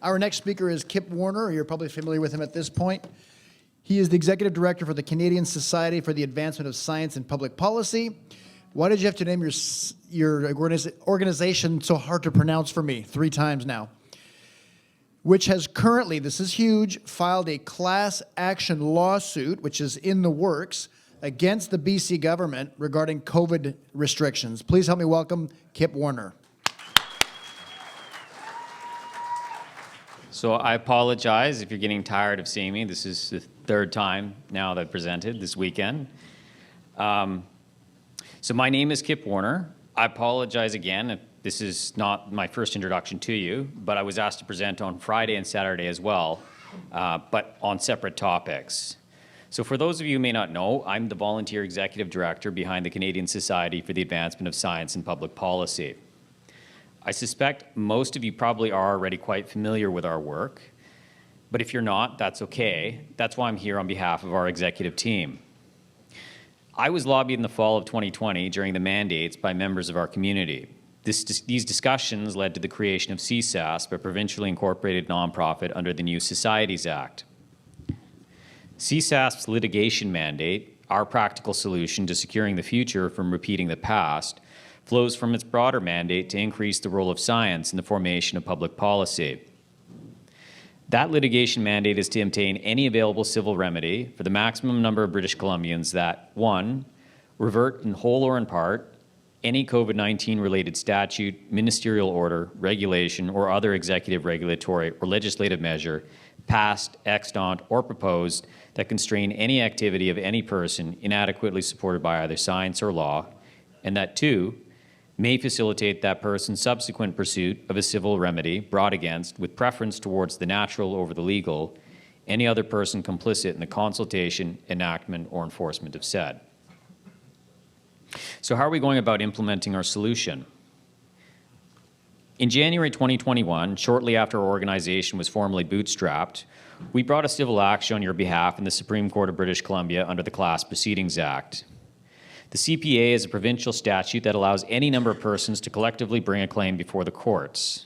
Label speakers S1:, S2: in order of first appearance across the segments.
S1: Our next speaker is Kip Warner. You're probably familiar with him at this point. He is the Executive Director for the Canadian Society for the Advancement of Science and Public Policy. Why did you have to name your organization so hard to pronounce for me 3 times now? Which has currently, this is huge, filed a class action lawsuit, which is in the works, against the BC government regarding COVID restrictions. Please help me welcome Kip Warner.
S2: So I apologize if you're getting tired of seeing me. This is the 3rd time now that I've presented this weekend. So my name is Kip Warner. I apologize again if this is not my first introduction to you, but I was asked to present on Friday and Saturday as well, but on separate topics. So for those of you who may not know, I'm the volunteer executive director behind the Canadian Society for the Advancement of Science and Public Policy. I suspect most of you probably are already quite familiar with our work, but if you're not, that's okay. That's why I'm here on behalf of our executive team. I was lobbied in the fall of 2020 during the mandates by members of our community. These discussions led to the creation of CSASP, a provincially incorporated nonprofit under the New Societies Act. CSASP's litigation mandate, our practical solution to securing the future from repeating the past, flows from its broader mandate to increase the role of science in the formation of public policy. That litigation mandate is to obtain any available civil remedy for the maximum number of British Columbians that, 1, revert in whole or in part any COVID-19 related statute, ministerial order, regulation, or other executive, regulatory, or legislative measure passed, extant, or proposed that constrain any activity of any person inadequately supported by either science or law, and that, 2, may facilitate that person's subsequent pursuit of a civil remedy brought against, with preference towards the natural over the legal, any other person complicit in the consultation, enactment, or enforcement of said. So how are we going about implementing our solution? In January 2021, shortly after our organization was formally bootstrapped, we brought a civil action on your behalf in the Supreme Court of British Columbia under the Class Proceedings Act. The CPA is a provincial statute that allows any number of persons to collectively bring a claim before the courts.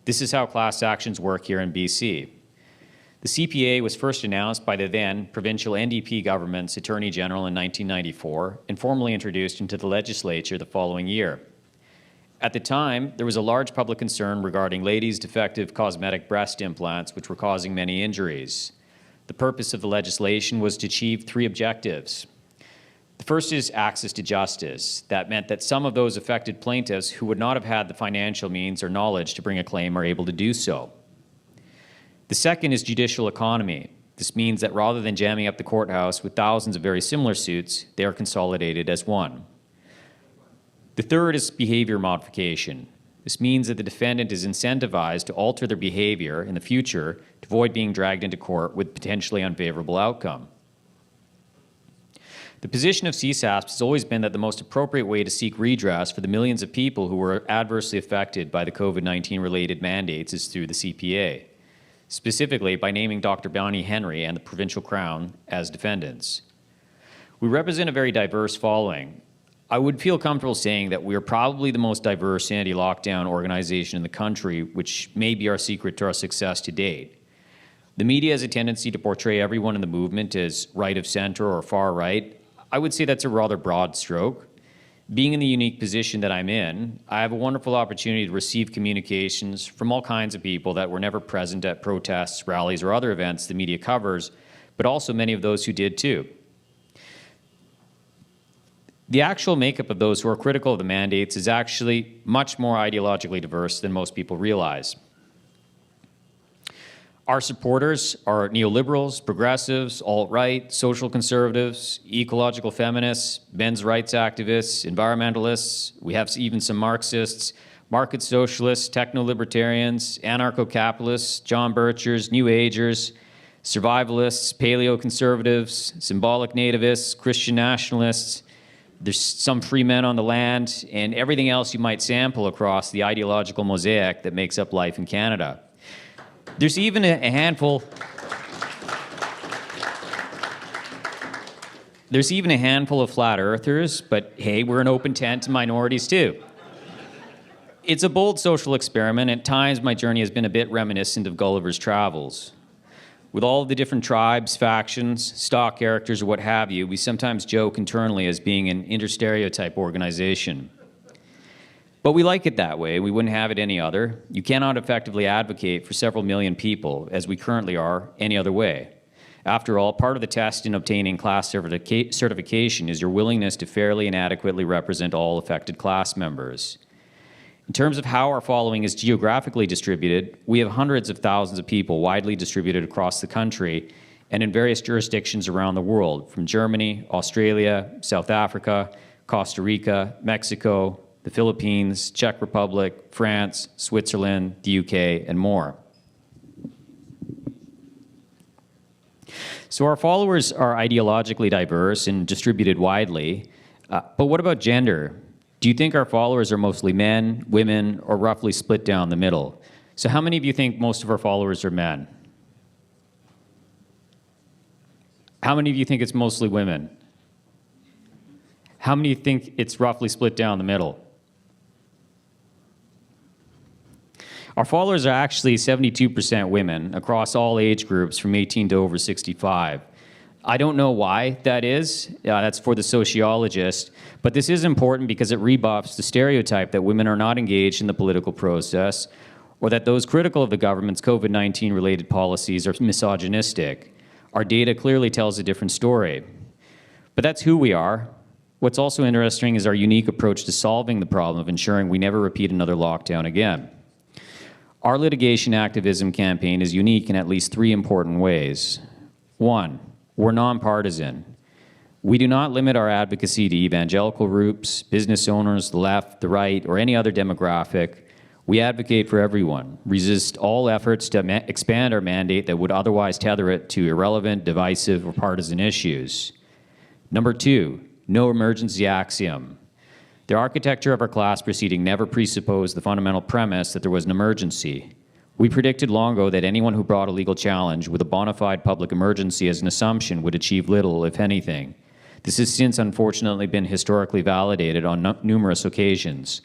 S2: This is how class actions work here in BC. The CPA was first announced by the then provincial NDP government's Attorney General in 1994 and formally introduced into the legislature the following year. At the time, there was a large public concern regarding ladies' defective cosmetic breast implants, which were causing many injuries. The purpose of the legislation was to achieve 3 objectives. The first is access to justice. That meant that some of those affected plaintiffs who would not have had the financial means or knowledge to bring a claim are able to do so. The second is judicial economy. This means that rather than jamming up the courthouse with thousands of very similar suits, they are consolidated as one. The third is behavior modification. This means that the defendant is incentivized to alter their behavior in the future to avoid being dragged into court with potentially unfavorable outcome. The position of CSASP has always been that the most appropriate way to seek redress for the millions of people who were adversely affected by the COVID-19 related mandates is through the CPA, specifically by naming Dr. Bonnie Henry and the Provincial Crown as defendants. We represent a very diverse following. I would feel comfortable saying that we are probably the most diverse anti-lockdown organization in the country, which may be our secret to our success to date. The media has a tendency to portray everyone in the movement as right of center or far right. I would say that's a rather broad stroke. Being in the unique position that I'm in, I have a wonderful opportunity to receive communications from all kinds of people that were never present at protests, rallies, or other events the media covers, but also many of those who did too. The actual makeup of those who are critical of the mandates is actually much more ideologically diverse than most people realize. Our supporters are neoliberals, progressives, alt-right, social conservatives, ecological feminists, men's rights activists, environmentalists. We have even some Marxists, market socialists, techno-libertarians, anarcho-capitalists, John Birchers, New Agers, survivalists, paleo-conservatives, symbolic nativists, Christian nationalists. There's some free men on the land, and everything else you might sample across the ideological mosaic that makes up life in Canada. There's even a handful of flat earthers, but hey, we're an open tent to minorities too. It's a bold social experiment. At times, my journey has been a bit reminiscent of Gulliver's Travels. With all of the different tribes, factions, stock characters, or what have you, we sometimes joke internally as being an interstereotype organization. But we like it that way. We wouldn't have it any other. You cannot effectively advocate for several million people, as we currently are, any other way. After all, part of the test in obtaining class certification is your willingness to fairly and adequately represent all affected class members. In terms of how our following is geographically distributed, we have hundreds of thousands of people widely distributed across the country and in various jurisdictions around the world, from Germany, Australia, South Africa, Costa Rica, Mexico, the Philippines, Czech Republic, France, Switzerland, the UK, and more. So our followers are ideologically diverse and distributed widely, but what about gender? Do you think our followers are mostly men, women, or roughly split down the middle? So how many of you think most of our followers are men? How many of you think it's mostly women? How many think it's roughly split down the middle? Our followers are actually 72% women across all age groups from 18 to over 65. I don't know why that is. That's for the sociologist. But this is important because it rebuffs the stereotype that women are not engaged in the political process or that those critical of the government's COVID-19 related policies are misogynistic. Our data clearly tells a different story. But that's who we are. What's also interesting is our unique approach to solving the problem of ensuring we never repeat another lockdown again. Our litigation activism campaign is unique in at least three important ways. One, we're nonpartisan. We do not limit our advocacy to evangelical groups, business owners, the left, the right, or any other demographic. We advocate for everyone, resist all efforts to expand our mandate that would otherwise tether it to irrelevant, divisive, or partisan issues. Number two, no emergency axiom. The architecture of our class proceeding never presupposed the fundamental premise that there was an emergency. We predicted long ago that anyone who brought a legal challenge with a bona fide public emergency as an assumption would achieve little, if anything. This has since unfortunately been historically validated on numerous occasions.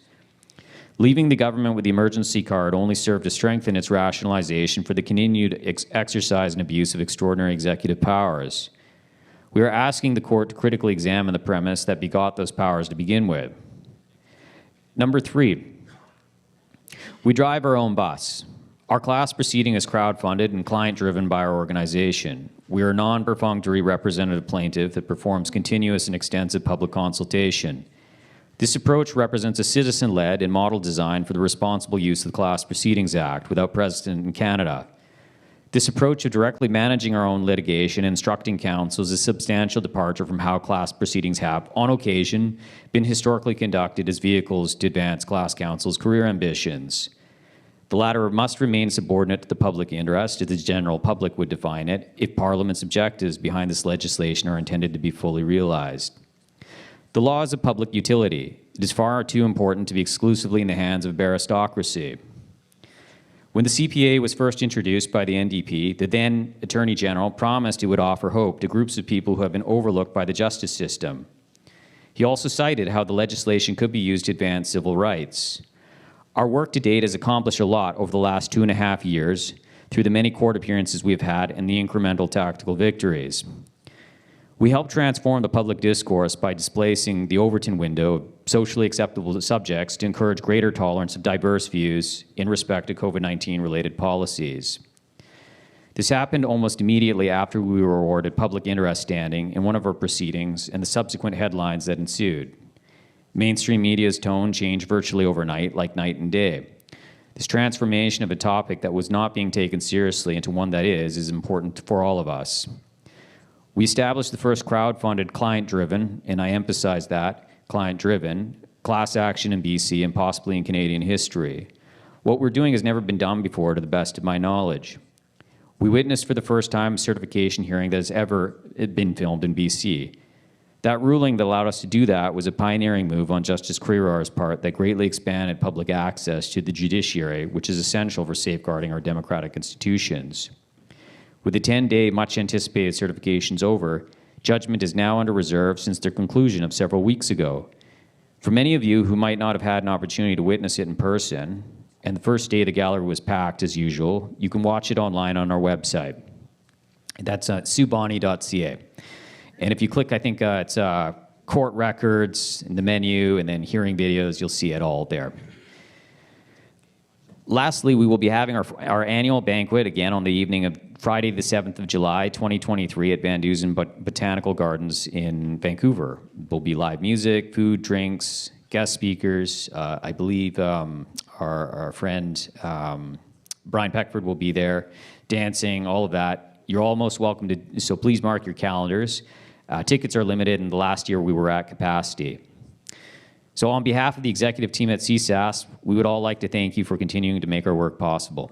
S2: Leaving the government with the emergency card only served to strengthen its rationalization for the continued exercise and abuse of extraordinary executive powers. We are asking the court to critically examine the premise that begot those powers to begin with. Number three, we drive our own bus. Our class proceeding is crowdfunded and client-driven by our organization. We are a non-perfunctory representative plaintiff that performs continuous and extensive public consultation. This approach represents a citizen-led and model design for the responsible use of the Class Proceedings Act without precedent in Canada. This approach of directly managing our own litigation and instructing counsel is a substantial departure from how class proceedings have, on occasion, been historically conducted as vehicles to advance class counsel's career ambitions. The latter must remain subordinate to the public interest, as the general public would define it, if Parliament's objectives behind this legislation are intended to be fully realized. The law is a public utility. It is far too important to be exclusively in the hands of baristocracy. When the CPA was first introduced by the NDP, the then Attorney General promised it would offer hope to groups of people who have been overlooked by the justice system. He also cited how the legislation could be used to advance civil rights. Our work to date has accomplished a lot over the last 2.5 years through the many court appearances we have had and the incremental tactical victories. We helped transform the public discourse by displacing the Overton window of socially acceptable subjects to encourage greater tolerance of diverse views in respect to COVID-19 related policies. This happened almost immediately after we were awarded public interest standing in one of our proceedings and the subsequent headlines that ensued. Mainstream media's tone changed virtually overnight, like night and day. This transformation of a topic that was not being taken seriously into one that is important for all of us. We established the first crowd-funded, client-driven, and I emphasize that, client-driven, class action in BC and possibly in Canadian history. What we're doing has never been done before, to the best of my knowledge. We witnessed for the first time a certification hearing that has ever been filmed in BC. That ruling that allowed us to do that was a pioneering move on Justice Creerar's part that greatly expanded public access to the judiciary, which is essential for safeguarding our democratic institutions. With the 10-day, much-anticipated certifications over, judgment is now under reserve since their conclusion of several weeks ago. For many of you who might not have had an opportunity to witness it in person, and the first day the gallery was packed as usual, you can watch it online on our website. That's subani.ca. And if you click, I think it's court records in the menu and then hearing videos, you'll see it all there. Lastly, we will be having our annual banquet again on the evening of Friday, the 7th of July, 2023 at Van Dusen Botanical Gardens in Vancouver. There'll be live music, food, drinks, guest speakers. I believe our friend Brian Peckford will be there, dancing, all of that. You're all most welcome to, so please mark your calendars. Tickets are limited, and the last year we were at capacity. So on behalf of the executive team at CSAS, we would all like to thank you for continuing to make our work possible.